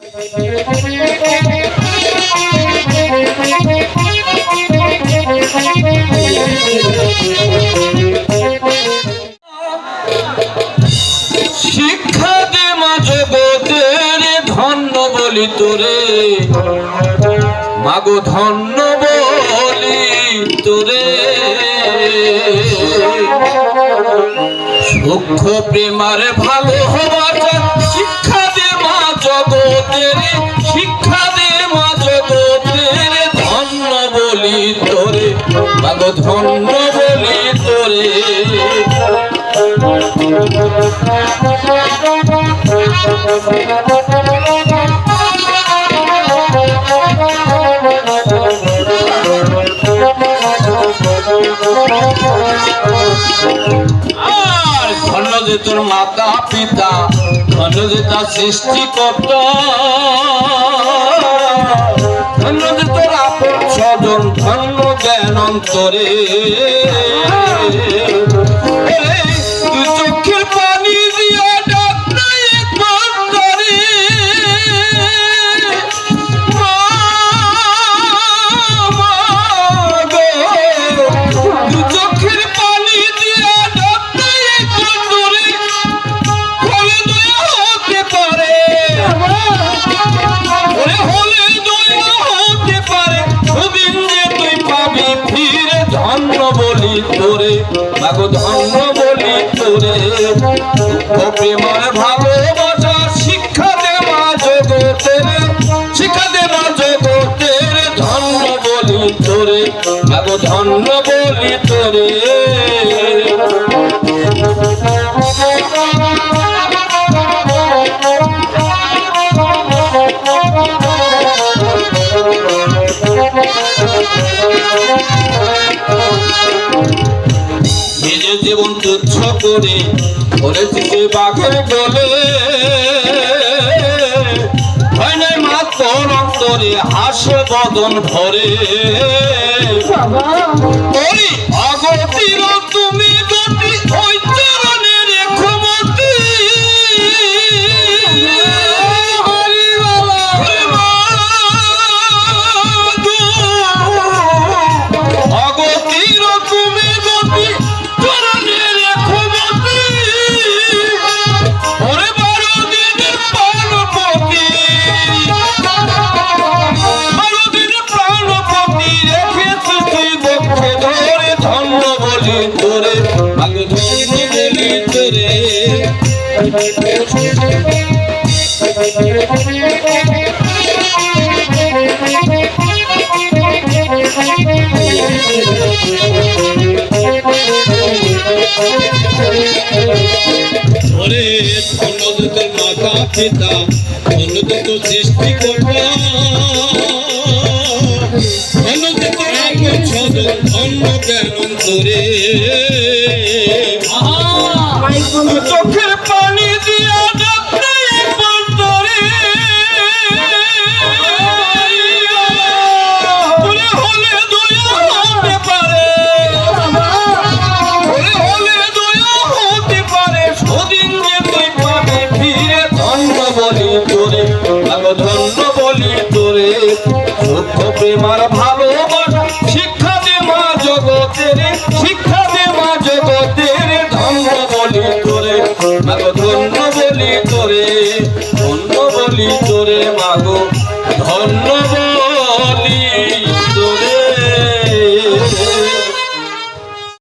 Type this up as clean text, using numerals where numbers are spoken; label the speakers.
Speaker 1: শিক্ষা দে মা জগতের ধন্য বলি তোরে, মাগো ধন্য বলি তোরে। সূক্ষ্ম প্রেমার ভালো হবার শিক্ষা দে মা জগতের, শিক্ষা দে মা জগতের ধন্য বলি তোরে, মাগো ধন্য বলি তোরে। আর ধন্য যে তোর মাতা পিতা, ধন্য যে তার সৃষ্টিকর্তা, ধন্য যে তোর আপন স্বজন, ধন্য জ্ঞান অন্তরে। তুই চোখের পানি দিয়া ডাক্তার একবার ধরে, তুই চোখের পানি দিয়া ডাক্তার একবার ধরে, হলে দয়া হতে পারে, হলে দয়া হতে পারে, সেদিন যে তুই পাবি ফিরে। ধন্য বলি তোরে, মাগো ধন্য বলি তোরে। প্রেমার ভালোবাসা শিক্ষা দে মা জগতের, শিক্ষা দে মা জগতের ধন্য বলি তোরে, মাগো ধন্য বলি তোরে। নিজের জীবন তুচ্ছ করে ধরেছি সে বাঘের গলে, হয় নাই মা তোর অন্তরে হাসে বদন ভরে। অগতির তুমি গতি ওই চরণে রেখো মতি, অগতির তুমি গতি চরণে রেখো মতি। ওরে 12 দিনের প্রাণপতি, 12 দিনের প্রাণপতি রেখেছি তুই বক্ষে ধরে। ধন্য বলি তোরে, মাগো ধন্য বলি তোরে। ওরে ধন্য যে তোর মাতা পিতা, ধন্য যে তোর সৃষ্টিকর্তা, ধন্য যে তোর আপন স্বজন, ধন্য জ্ঞান অন্তরে। চোখের পানি দিয়া ডাক্তার একবার ধরে, হলে দয়া হতে পারে, হলে দয়া হতে পারে, সেদিন যে তুই পাবি ফিরে। ধন্য বলি তোরে, মাগো ধন্য বলি তোরে। সূক্ষ্ম প্রেমার ভালোবাসা শিক্ষা দে মা জগতের, শিক্ষা দে মা জগতের ধন্য বলি তোরে, মাগো ধন্য বলি তোরে, ধন্য বলি তোরে, মাগো ধন্য